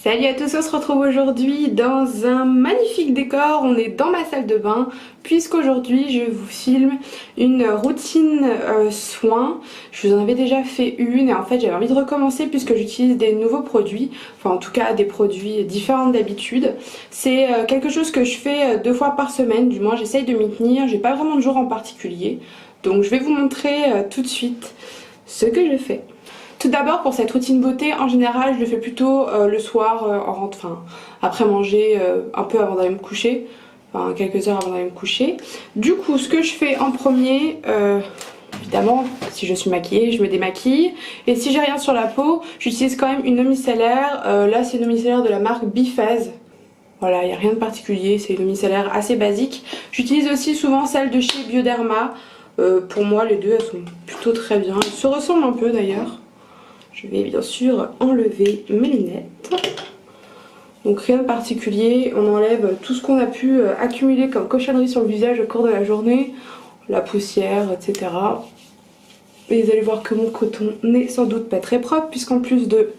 Salut à tous, on se retrouve aujourd'hui dans un magnifique décor. On est dans ma salle de bain puisqu'aujourd'hui je vous filme une routine soins. Je vous en avais déjà fait une et en fait j'avais envie de recommencer puisque j'utilise des nouveaux produits, enfin en tout cas des produits différents d'habitude. C'est quelque chose que je fais 2 fois par semaine, du moins j'essaye de m'y tenir, j'ai pas vraiment de jour en particulier. Donc je vais vous montrer tout de suite ce que je fais. Tout d'abord, pour cette routine beauté, en général je le fais plutôt le soir après manger, un peu avant d'aller me coucher, enfin quelques heures avant d'aller me coucher. Du coup ce que je fais en premier, évidemment si je suis maquillée je me démaquille, et si j'ai rien sur la peau j'utilise quand même une eau micellaire. Là c'est une eau micellaire de la marque Biphase. Voilà, il n'y a rien de particulier, c'est une eau micellaire assez basique. J'utilise aussi souvent celle de chez Bioderma. Pour moi les deux elles sont plutôt très bien, elles se ressemblent un peu d'ailleurs. Je vais bien sûr enlever mes lunettes. Donc rien de particulier, on enlève tout ce qu'on a pu accumuler comme cochonnerie sur le visage au cours de la journée, la poussière, etc. Et vous allez voir que mon coton n'est sans doute pas très propre puisqu'en plus de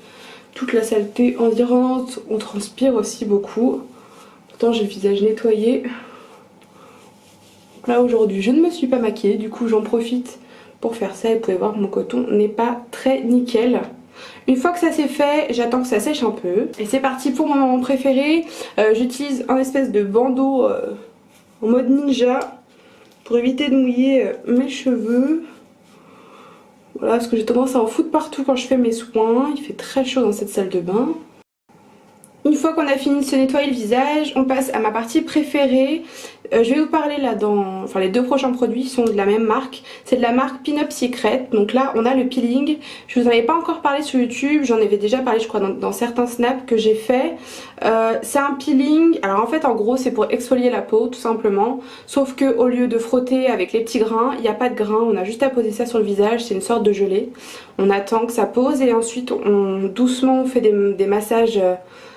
toute la saleté environnante, on transpire aussi beaucoup. Pourtant j'ai le visage nettoyé. Là aujourd'hui je ne me suis pas maquillée, du coup j'en profite pour faire ça et vous pouvez voir que mon coton n'est pas très nickel. Une fois que ça c'est fait, j'attends que ça sèche un peu. Et c'est parti pour mon moment préféré. J'utilise un espèce de bandeau en mode ninja pour éviter de mouiller mes cheveux. Voilà, parce que j'ai tendance à en foutre partout quand je fais mes soins. Il fait très chaud dans cette salle de bain. Une fois qu'on a fini de se nettoyer le visage, on passe à ma partie préférée. Je vais vous parler là enfin les deux prochains produits sont de la même marque. C'est de la marque Pin Up Secret. Donc là on a le peeling. Je vous en avais pas encore parlé sur YouTube, j'en avais déjà parlé je crois dans certains snaps que j'ai fait. C'est un peeling, alors en fait en gros c'est pour exfolier la peau tout simplement. Sauf que au lieu de frotter avec les petits grains, il n'y a pas de grains, on a juste à poser ça sur le visage, c'est une sorte de gelée. On attend que ça pose et ensuite doucement on fait des massages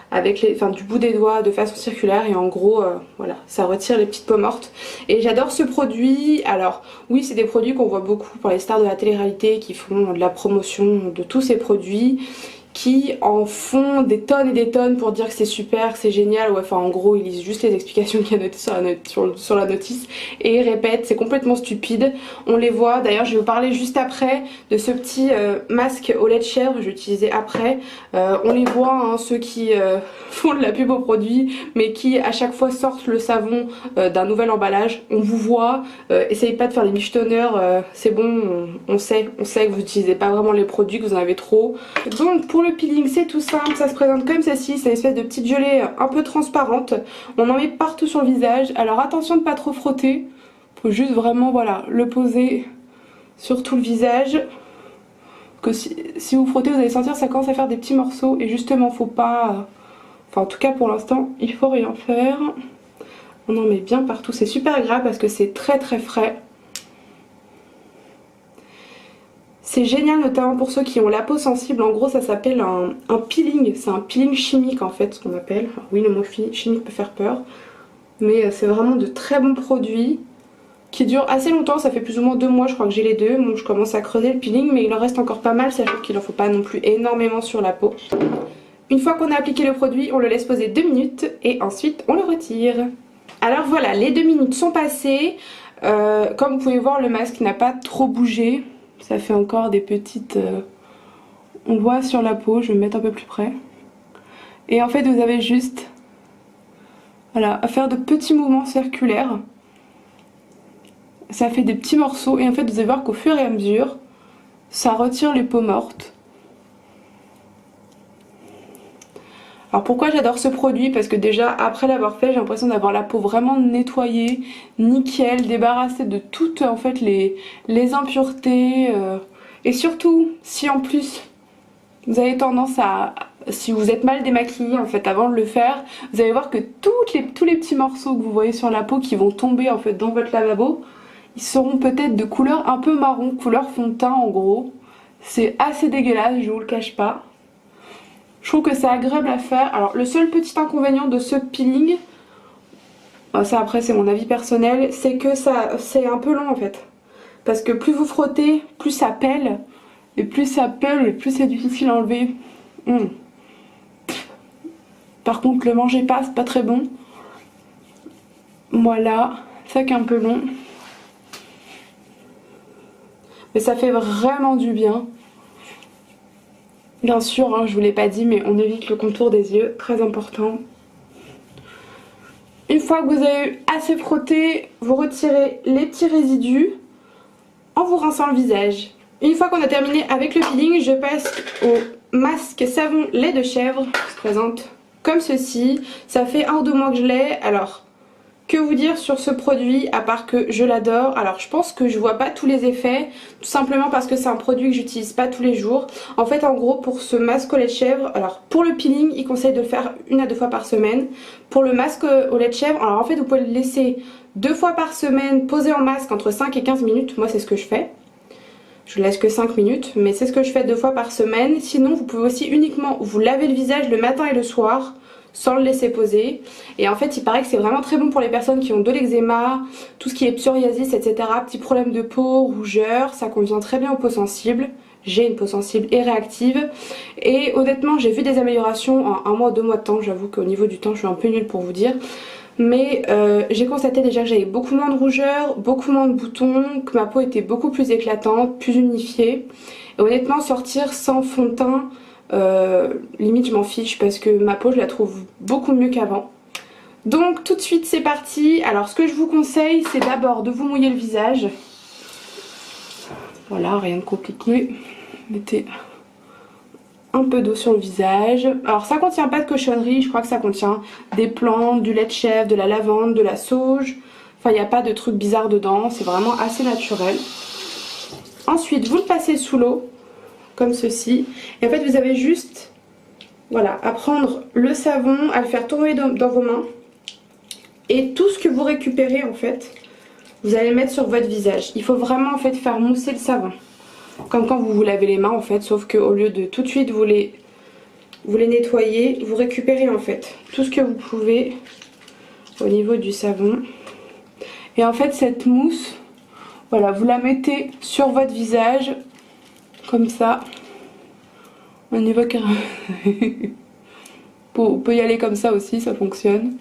avec du bout des doigts de façon circulaire et en gros voilà, ça retire les petites peaux mortes. Et j'adore ce produit. Alors oui, c'est des produits qu'on voit beaucoup pour les stars de la télé-réalité qui font de la promotion de tous ces produits, qui en font des tonnes et des tonnes pour dire que c'est super, que c'est génial. Ouais, enfin en gros ils lisent juste les explications qu'il y a notées sur la notice et ils répètent, c'est complètement stupide. On les voit, d'ailleurs je vais vous parler juste après de ce petit masque au lait de chèvre, je vais l'utiliser après. On les voit, hein, ceux qui font de la pub aux produits mais qui à chaque fois sortent le savon d'un nouvel emballage. On vous voit, essayez pas de faire les michetonneurs, c'est bon, on sait que vous n'utilisez pas vraiment les produits, que vous en avez trop. Donc pour le peeling c'est tout simple, ça se présente comme ceci, c'est une espèce de petite gelée un peu transparente. On en met partout sur le visage, alors attention de pas trop frotter, faut juste vraiment voilà le poser sur tout le visage. Que si vous frottez vous allez sentir ça commence à faire des petits morceaux et justement faut pas, enfin en tout cas pour l'instant il faut rien faire. On en met bien partout, c'est super agréable parce que c'est très très frais. C'est génial notamment pour ceux qui ont la peau sensible, en gros ça s'appelle un peeling, c'est un peeling chimique en fait ce qu'on appelle. Alors oui le mot chimique peut faire peur, mais c'est vraiment de très bons produits qui durent assez longtemps, ça fait plus ou moins 2 mois je crois que j'ai les deux. Bon je commence à creuser le peeling mais il en reste encore pas mal, sachant qu'il en faut pas non plus énormément sur la peau. Une fois qu'on a appliqué le produit on le laisse poser 2 minutes et ensuite on le retire. Alors voilà, les 2 minutes sont passées, comme vous pouvez voir le masque n'a pas trop bougé. Ça fait encore des petites... on voit sur la peau, je vais me mettre un peu plus près. Et en fait vous avez juste voilà, à faire de petits mouvements circulaires. Ça fait des petits morceaux et en fait vous allez voir qu'au fur et à mesure, ça retire les peaux mortes. Alors pourquoi j'adore ce produit? Parce que déjà après l'avoir fait j'ai l'impression d'avoir la peau vraiment nettoyée, nickel, débarrassée de toutes en fait les impuretés. Et surtout si en plus vous avez tendance à, si vous êtes mal démaquillé en fait avant de le faire, vous allez voir que tous les petits morceaux que vous voyez sur la peau qui vont tomber en fait dans votre lavabo, ils seront peut-être de couleur un peu marron, couleur fond de teint en gros. C'est assez dégueulasse, je vous le cache pas. Je trouve que c'est agréable à faire. Alors le seul petit inconvénient de ce peeling, ça après c'est mon avis personnel, c'est que c'est un peu long en fait. Parce que plus vous frottez, plus ça pèle. Et plus ça pèle, et plus c'est difficile à enlever. Par contre le mangez pas, c'est pas très bon. Voilà, ça qui est un peu long. Mais ça fait vraiment du bien. Bien sûr, hein, je vous l'ai pas dit, mais on évite le contour des yeux, très important. Une fois que vous avez eu assez frotté, vous retirez les petits résidus en vous rinçant le visage. Une fois qu'on a terminé avec le peeling, je passe au masque savon lait de chèvre qui se présente comme ceci. Ça fait 1 ou 2 mois que je l'ai. Alors, que vous dire sur ce produit à part que je l'adore? Alors je pense que je vois pas tous les effets, tout simplement parce que c'est un produit que j'utilise pas tous les jours. En fait en gros pour ce masque au lait de chèvre, alors pour le peeling il conseille de le faire 1 à 2 fois par semaine. Pour le masque au lait de chèvre, alors en fait vous pouvez le laisser 2 fois par semaine poser en masque entre 5 et 15 minutes, moi c'est ce que je fais. Je laisse que 5 minutes, mais c'est ce que je fais 2 fois par semaine. Sinon vous pouvez aussi uniquement vous laver le visage le matin et le soir sans le laisser poser. Et en fait il paraît que c'est vraiment très bon pour les personnes qui ont de l'eczéma, tout ce qui est psoriasis, etc. Petits problèmes de peau, rougeur, ça convient très bien aux peaux sensibles. J'ai une peau sensible et réactive. Et honnêtement j'ai vu des améliorations en 1 mois, 2 mois de temps. J'avoue qu'au niveau du temps je suis un peu nulle pour vous dire. Mais j'ai constaté déjà que j'avais beaucoup moins de rougeur, beaucoup moins de boutons, que ma peau était beaucoup plus éclatante, plus unifiée. Et honnêtement sortir sans fond de teint, limite je m'en fiche parce que ma peau je la trouve beaucoup mieux qu'avant. Donc tout de suite c'est parti. Alors ce que je vous conseille c'est d'abord de vous mouiller le visage. Voilà, rien de compliqué. Mettez un peu d'eau sur le visage. Alors ça contient pas de cochonnerie, je crois que ça contient des plantes, du lait de chèvre, de la lavande, de la sauge. Enfin il n'y a pas de trucs bizarres dedans, c'est vraiment assez naturel. Ensuite vous le passez sous l'eau comme ceci. Et en fait vous avez juste voilà, à prendre le savon, à le faire tourner dans vos mains. Et tout ce que vous récupérez en fait, vous allez le mettre sur votre visage. Il faut vraiment en fait faire mousser le savon. Comme quand vous vous lavez les mains en fait, sauf qu'au lieu de tout de suite vous les nettoyer, vous récupérez en fait tout ce que vous pouvez au niveau du savon. Et en fait cette mousse, voilà, vous la mettez sur votre visage. Comme ça, on y va carrément. On peut y aller comme ça aussi, ça fonctionne.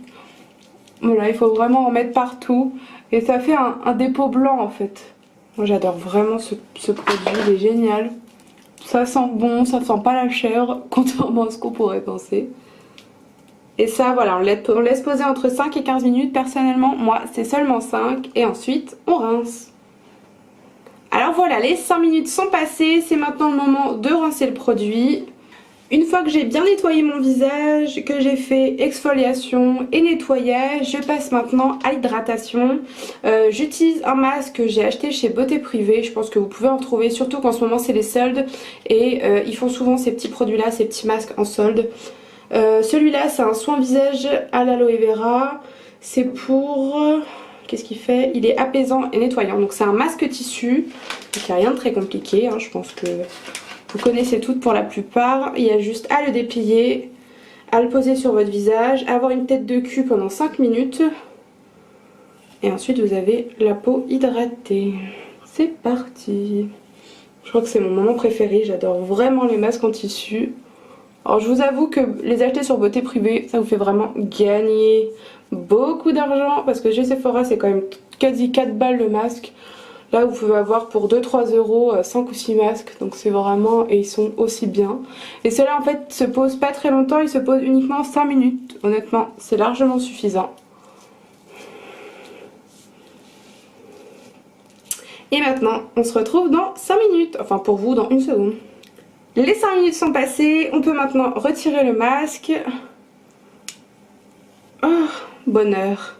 Voilà, il faut vraiment en mettre partout. Et ça fait un dépôt blanc en fait. Moi j'adore vraiment ce produit, il est génial. Ça sent bon, ça sent pas la chèvre, contrairement à ce qu'on pourrait penser. Et ça voilà, on laisse poser entre 5 et 15 minutes. Personnellement, moi c'est seulement 5. Et ensuite, on rince. Alors voilà, les 5 minutes sont passées, c'est maintenant le moment de rincer le produit. Une fois que j'ai bien nettoyé mon visage, que j'ai fait exfoliation et nettoyage, je passe maintenant à l'hydratation. J'utilise un masque que j'ai acheté chez Beauté Privée, je pense que vous pouvez en trouver, surtout qu'en ce moment c'est les soldes. Et ils font souvent ces petits produits là, ces petits masques en solde. Celui-là c'est un soin visage à l'aloe vera, c'est pour... Qu'est-ce qu'il fait? Il est apaisant et nettoyant. Donc c'est un masque tissu. Donc il n'y a rien de très compliqué. Hein. Je pense que vous connaissez toutes pour la plupart. Il y a juste à le déplier, à le poser sur votre visage, avoir une tête de cul pendant 5 minutes. Et ensuite vous avez la peau hydratée. C'est parti. Je crois que c'est mon moment préféré. J'adore vraiment les masques en tissu. Alors je vous avoue que les acheter sur Beauté Privée, ça vous fait vraiment gagner beaucoup d'argent. Parce que chez Sephora c'est quand même quasi 4 balles le masque. Là vous pouvez avoir pour 2-3 euros 5 ou 6 masques. Donc c'est vraiment... et ils sont aussi bien. Et ceux-là en fait se posent pas très longtemps. Ils se posent uniquement 5 minutes. Honnêtement c'est largement suffisant. Et maintenant on se retrouve dans 5 minutes. Enfin pour vous dans 1 seconde. Les 5 minutes sont passées, on peut maintenant retirer le masque. Oh, bonheur.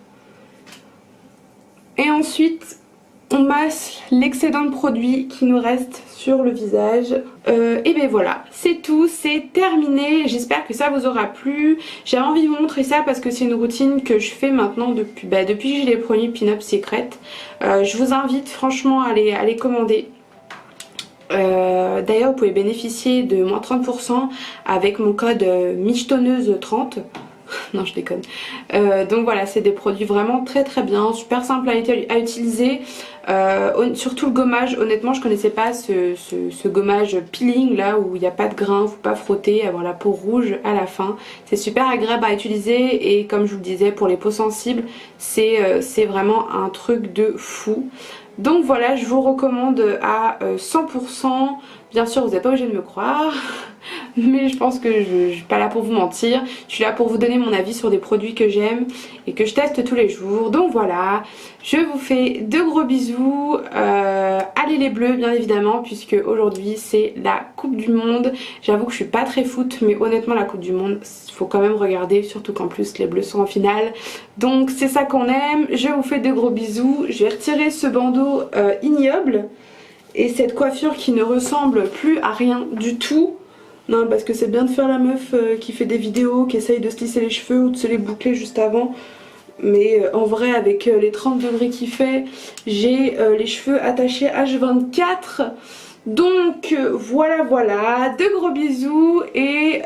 Et ensuite, on masse l'excédent de produit qui nous reste sur le visage. Et ben voilà, c'est tout, c'est terminé. J'espère que ça vous aura plu. J'ai envie de vous montrer ça parce que c'est une routine que je fais maintenant depuis que j'ai les produits Pin-Up Secret. Je vous invite franchement à les commander. D'ailleurs vous pouvez bénéficier de moins 30% avec mon code michetonneuse30. Non, je déconne. Donc voilà, c'est des produits vraiment très très bien, super simple à utiliser. Surtout le gommage, honnêtement je connaissais pas ce gommage peeling là où il n'y a pas de grains, faut pas frotter, avoir la peau rouge à la fin. C'est super agréable à utiliser et comme je vous le disais, pour les peaux sensibles, c'est vraiment un truc de fou. Donc voilà, je vous recommande à 100%. Bien sûr, vous n'êtes pas obligé de me croire, mais je pense que je suis pas là pour vous mentir. Je suis là pour vous donner mon avis sur des produits que j'aime et que je teste tous les jours. Donc voilà, je vous fais de gros bisous. Allez les bleus, bien évidemment, puisque aujourd'hui c'est la Coupe du Monde. J'avoue que je suis pas très foot, mais honnêtement la Coupe du Monde, il faut quand même regarder, surtout qu'en plus les bleus sont en finale. Donc c'est ça qu'on aime. Je vous fais de gros bisous. Je vais retirer ce bandeau ignoble et cette coiffure qui ne ressemble plus à rien du tout. Non, parce que c'est bien de faire la meuf qui fait des vidéos, qui essaye de se lisser les cheveux ou de se les boucler juste avant. Mais en vrai, avec les 30 degrés qu'il fait, j'ai les cheveux attachés H24. Donc voilà, de gros bisous et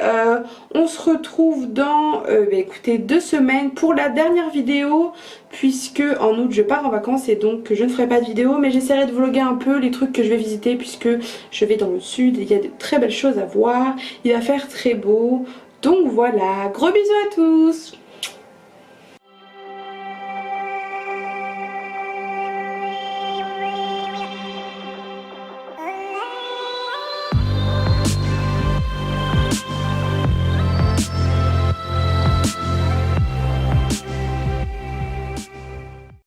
on se retrouve dans écoutez, 2 semaines pour la dernière vidéo, puisque en août je pars en vacances et donc je ne ferai pas de vidéo, mais j'essaierai de vlogger un peu les trucs que je vais visiter puisque je vais dans le sud et il y a de très belles choses à voir, il va faire très beau. Donc voilà, gros bisous à tous.